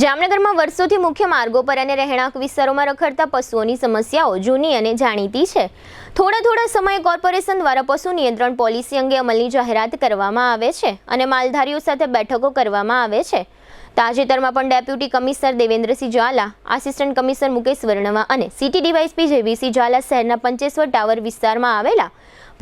જામનગરમાં વર્ષોથી મુખ્ય માર્ગો પર અને રહેણાંક વિસ્તારોમાં રખડતા પશુઓની સમસ્યાઓ જૂની અને જાણીતી છે. થોડા સમયે કોર્પોરેશન દ્વારા પશુ નિયંત્રણ પોલિસી અંગે અમલની જાહેરાત કરવામાં આવે છે અને માલધારીઓ સાથે બેઠકો કરવામાં આવે છે. તાજેતરમાં પણ deputy commissioner Devendrasinh Jhala, assistant commissioner Mukesh Varnava અને સિટી ડીવાયએસપી જેવીસી ઝાલા શહેરના પંચેશ્વર ટાવર વિસ્તારમાં આવેલા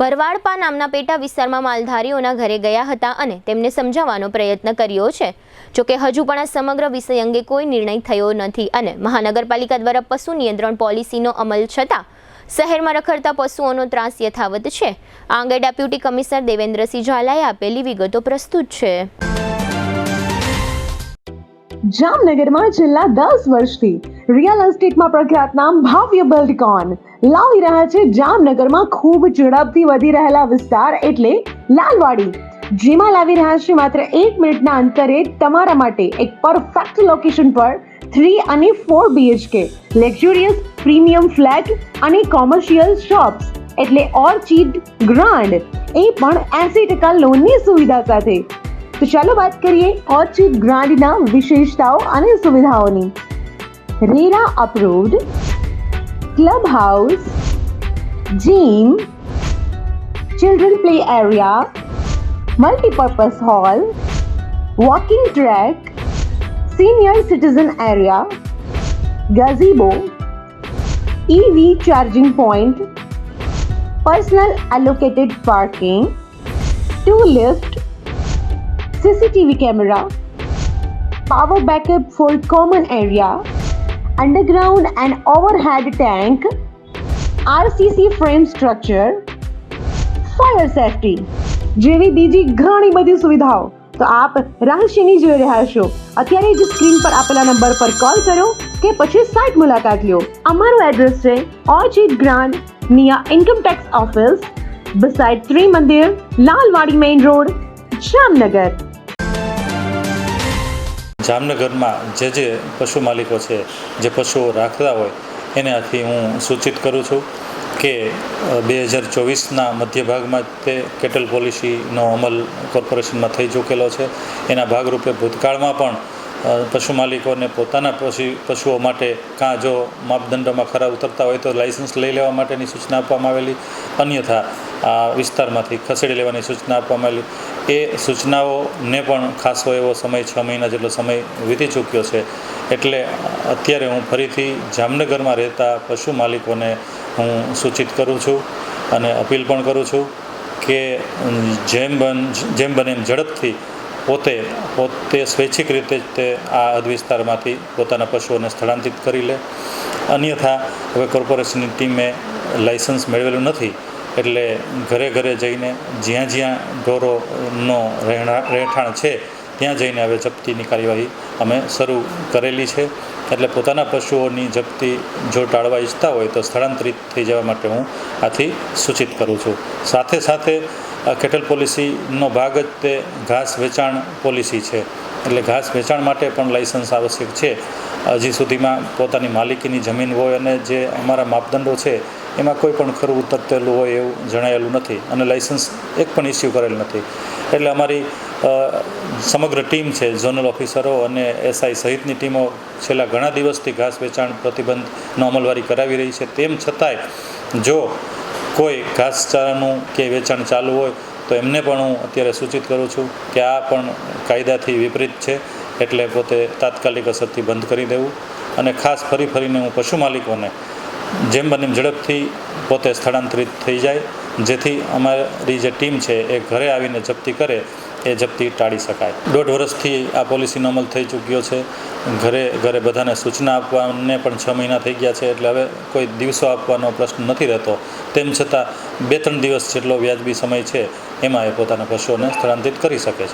ભરવાડપા નામના પેટા વિસ્તારમાં માલધારીઓના ઘરે ગયા હતા અને તેમને સમજાવવાનો પ્રયત્ન કર્યો છે. જોકે હજુ પણ આ સમગ્ર વિષય અંગે કોઈ નિર્ણય થયો નથી અને મહાનગરપાલિકા દ્વારા પશુ નિયંત્રણ પોલિસીનો અમલ છતાં શહેરમાં રખડતા પશુઓનો ત્રાસ યથાવત છે. આ અંગે ડેપ્યુટી કમિશનર દેવેન્દ્રસિંહ ઝાલાએ આપેલી વિગતો પ્રસ્તુત છે. જામનગરમાં છેલ્લા 10 વર્ષથી રિયલ એસ્ટેટમાં પ્રખ્યાત નામ ભવ્ય બિલ્ડકોન લાવી રહ્યા છે જામનગરમાં ખૂબ ઝડપથી વધી રહેલા વિસ્તાર એટલે લાલવાડી, જેમાં લાવી રહ્યા છે માત્ર 1 મિનિટના અંતરે તમારા માટે એક પરફેક્ટ લોકેશન પર 3 અને 4 BHK લક્ઝુરિયસ પ્રીમિયમ ફ્લેટ અને કોમર્શિયલ શોપ્સ એટલે ઓર્ચિડ ગ્રાન્ડ, એ પણ 80% લોનની સુવિધા સાથે. તો ચાલો વાત કરીએ ઓર્ચિડ ગ્રાન્ડના વિશેષતાઓ અને સુવિધાઓની. RERA approved, club house, gym, children play area, multipurpose hall, walking track, senior citizen area, gazebo, EV charging point, personal allocated parking, 2 lift, CCTV camera, power backup for common area, underground and overhead tank, RCC frame structure, fire safety જેવી બીજી ઘણી બધી સુવિધાઓ. તો આપ રહસ્યની જોઈ રહ્યા છો. અત્યારે જ સ્ક્રીન પર આપેલા નંબર પર કોલ કરો કે પછી સાઇટ મુલાકાત લો. અમારું એડ્રેસ છે orchid grand near income tax office, beside Trimandir, Lalwadi main road, Jamnagar. જામનગરમાં જે પશુ માલિકો છે, જે પશુઓ રાખતા હોય એને આથી હું સૂચિત કરું છું કે 2024ના મધ્ય ભાગમાં તે કેટલ પોલિસીનો અમલ કોર્પોરેશનમાં થઈ ચૂકેલો છે. એના ભાગરૂપે ભૂતકાળમાં પણ પશુ માલિકોને પોતાના પશુઓ માટે કાં જો માપદંડોમાં ખરા ઉતરતા હોય તો લાઇસન્સ લઈ લેવા માટેની સૂચના આપવામાં આવેલી, અન્યથા આ વિસ્તારમાંથી ખસેડી લેવાની સૂચના આપવામાં આવેલી. એ સૂચનાઓને પણ ખાસો એવો સમય 6 મહિના જેટલો સમય વીતી ચૂક્યો છે. એટલે અત્યારે હું ફરીથી જામનગરમાં રહેતા પશુ માલિકોને હું સૂચિત કરું છું અને અપીલ પણ કરું છું કે જેમ બને એમ ઝડપથી પોતે સ્વૈચ્છિક રીતે જ તે આ હદ વિસ્તારમાંથી પોતાના પશુઓને સ્થળાંતરિત કરી લે. અન્યથા હવે કોર્પોરેશનની ટીમે લાઇસન્સ મેળવેલું નથી એટલે ઘરે જઈને જ્યાં ઢોરોનો રહેઠાણ છે ત્યાં જઈને હવે જપ્તીની કાર્યવાહી અમે શરૂ કરેલી છે. એટલે પોતાના પશુઓની જપ્તી જો ટાળવા ઈચ્છતા હોય તો સ્થળાંતરિત થઈ જવા માટે હું આથી સૂચિત કરું છું. સાથે કેટલ પોલિસીનો ભાગ જ તે ઘાસ વેચાણ પોલિસી છે. એટલે ઘાસ વેચાણ માટે પણ લાઇસન્સ આવશ્યક છે. હજી સુધીમાં પોતાની માલિકીની જમીન હોય અને જે અમારા માપદંડો છે એમાં કોઈ પણ ખરું ઉતરતેલું હોય એવું જણાયેલું નથી અને લાઇસન્સ એક પણ ઇસ્યુ કરેલ નથી. એટલે અમારી સમગ્ર ટીમ છે, ઝોનલ ઓફિસરો અને SI સહિતની ટીમો છેલ્લા ઘણા દિવસથી ઘાસ વેચાણ પ્રતિબંધનો અમલવારી કરાવી રહી છે. તેમ છતાંય જો કોઈ ઘાસચારાનું કે વેચાણ ચાલુ હોય તો એમને પણ હું અત્યારે સૂચિત કરું છું કે આ પણ કાયદાથી વિપરીત છે, એટલે પોતે તાત્કાલિક અસરથી બંધ કરી દેવું. અને ખાસ ફરીને હું પશુ માલિકોને જેમ બને એમ ઝડપથી પોતે સ્થળાંતરિત થઈ જાય, જેથી અમારી જે ટીમ છે એ ઘરે આવીને જપ્તી કરે એ જપ્તી ટાળી શકાય. 1.5 વર્ષથી આ પોલિસીનો અમલ થઈ ચૂક્યો છે. ઘરે બધાને સૂચના આપવાને પણ 6 મહિના થઈ ગયા છે. એટલે હવે કોઈ દિવસો આપવાનો પ્રશ્ન નથી રહેતો. તેમ છતાં 2-3 દિવસ જેટલો વ્યાજબી સમય છે એમાં એ પોતાના પશુઓને સ્થળાંતરિત કરી શકે છે.